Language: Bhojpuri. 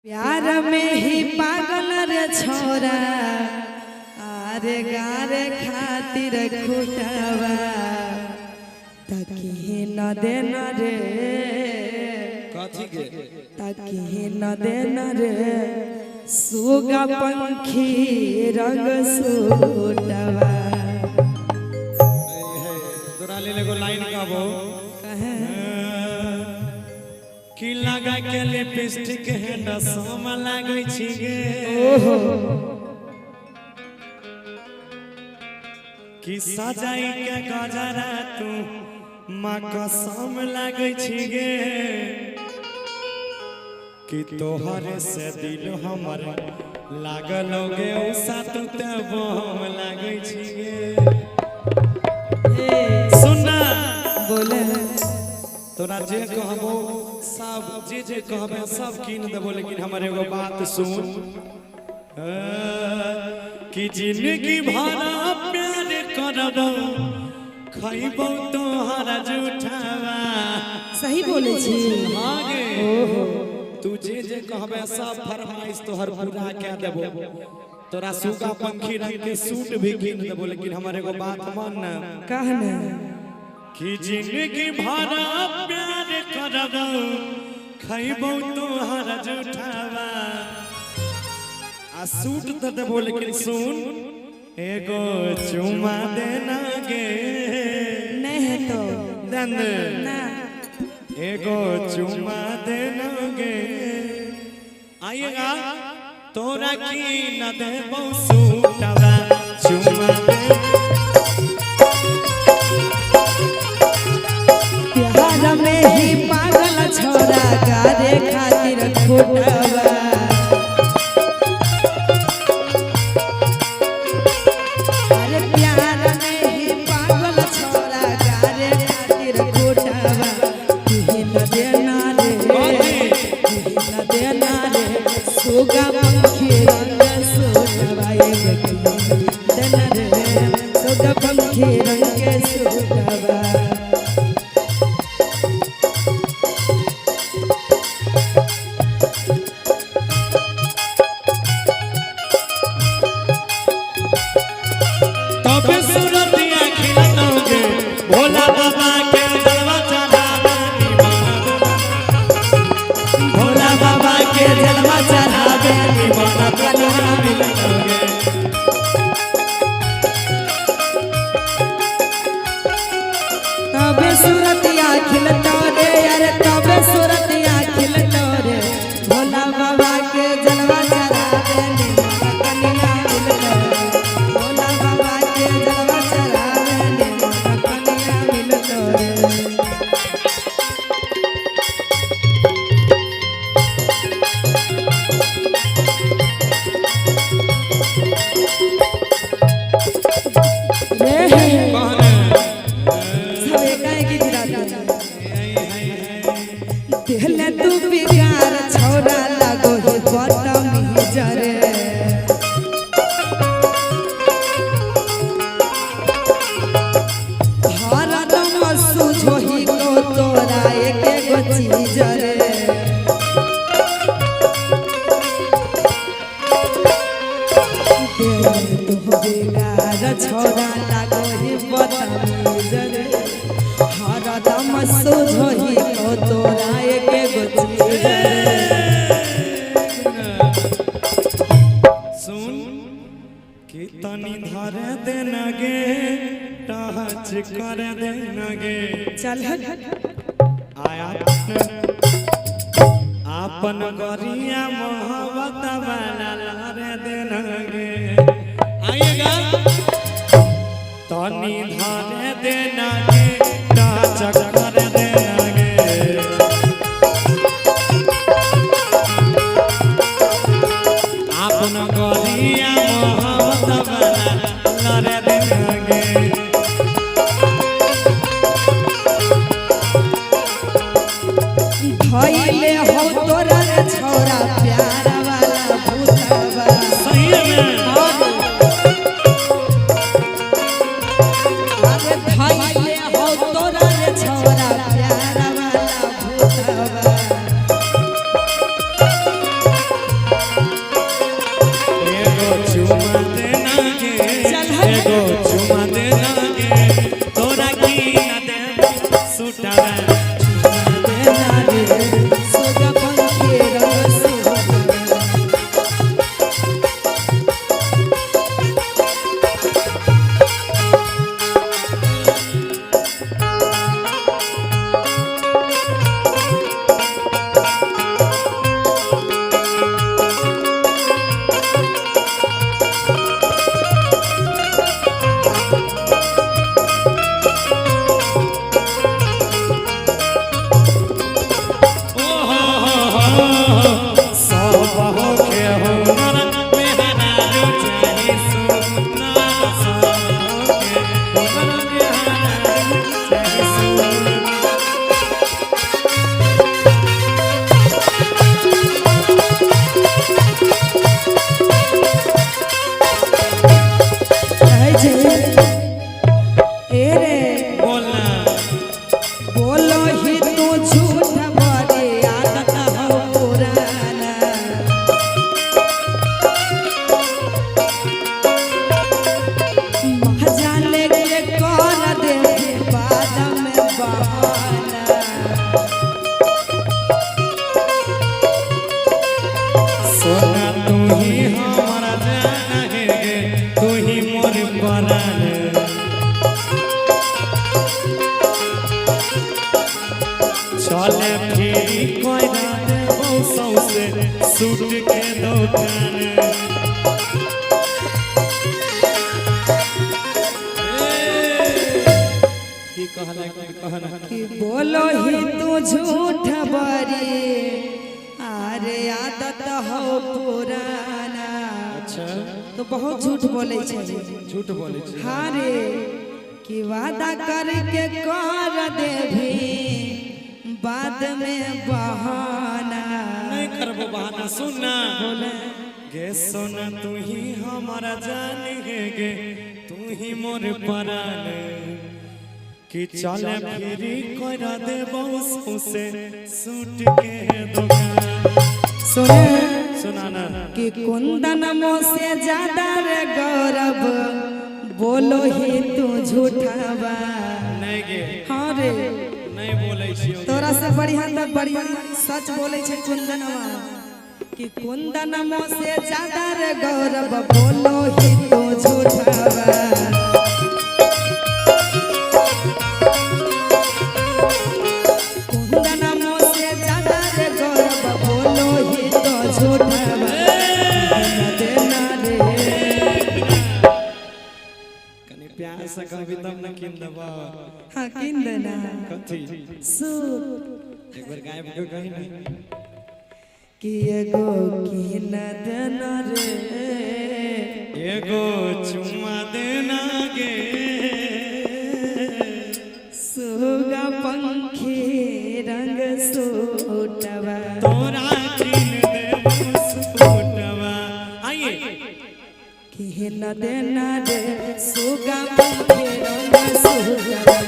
प्यार में ही पागल रे छोरा आरे गारे खातिर खुटावा तकी न देना रे कथी के तकी न देना रे सुगा पंखी रंग सूटवा तोरा ले लेगो लाइन गाबो कहे की लगा के लिपस्टिक है डसम लागै छी गे ओहो की सजाई के गजरा तू मां कसम लागै छी गे कि तोहरे से दिल हमर लागल गे उसा तू ते बम लागै छी गे सुनना बोले तोरा जे कहबो सब जे कहबे सब कीन देबो लेकिन हमर एगो बात सुन कि जिंदगी भर प्यार करबो खइबो तोहरा झूठावा सही बोले छी हां गे ओहो तू जे कहबे सब फरमाइश तोहर पूरा क देबो तोरा सुगा पंखी रंग के सूट भी कीन देबो लेकिन हमर एगो बात मान ना कहना कि जिंदगी भर प्यार करबो खइबो तोहरा झूठावा आ सूट त देबो लेकिन सुन एगो चुमा देना गे नहीं है तो दंद ना एगो चुमा देना गे आएगा तोरा की न देबो सूटवा चुमा दे प्यार में ही पागल छोरा गारे खातिर खुटावा अरे प्यार में ही पागल छोरा गारे खातिर खुटावा तुही न देना रे तुही न देना रे सुगा पंखी रंग सूटवा देना रे सुगा पंखी रंग सूटवा तबे सूरतिया खिलतोगे भोला बाबा के जलवा चढ़ावे भोला बाबा के जलवा चढ़ावे निमन कन्या मिलतोगे तबे सूरतिया खिलतो रे अरे तबे सूरतिया खिलतो रे भोला बाबा के जलवा चढ़ावे निमन कन्या मिलतो भोला बाबा के जलवा चढ़ावे निमन कन्या मिलतो रे सब एकाएक ही गिरा दिहले तू बिगार छोरा लागो हे बदमी जरे हरदम सुझोही को तोरा एके गो चीज रे दिहले तू बिगार छोरा लागो हे बदमी जरे हरदम सुझोही को तोरा एके गो चीज रे सुन कि तनी धर देना गे टच कर देना गे चल आया आपन गरिया मोहब्बत वाला लहरे देना गे आएगा तनी धर देना गे टच कर देना गे आपन गरिया मोहब्बत वाला लहरे देना गे धइले हो तोरा रे छोरा प्यार वाला भूतवा सही में अरे धइले हो सोना तू ही हमारा जान है गे तू ही मोर परान चले फिरी कोई रात मौसम से सूट के दुकान की कहना कि बोलो ही तू झूठ बरी अरे आदत हो पुराना। अच्छा तो बहुत झूठ बोले छे। झूठ बोले छी हाँ रे कि वादा करके कर देभी बाद में बहाना नहीं करबो बहाना सुनना गे सोना तू ही हमारा जान है गे तू ही मोर परान कि चले फिरी कोरा दे बहु से सूट के दुकान सुने सुनाना कि कुंदन मो से ज्यादा रे गौरव बोलो ही तू झूठावा नहीं गे हाँ रे नहीं बोले छी तोरा से बढ़िया तक बढ़िया सच बोले छे कुंदनवा कि कुंदन मो से ज्यादा रे गौरव बोलो ही तू झूठावा कुंदन मो से ज्यादा रे गौरव बोलो ही तो झूठावा देना रे कनी प्यार से कहबी तब न किंदबा हाँ किंदना कथी सूट एक बार गायब के कही ना कि एगो किन देना रे एगो चुम्मा देना गे सुगा पंखी रंग सूटवा तोरा किन देबो सूटवा आइए किन देना रे सुगा पंखी रंग सूटवा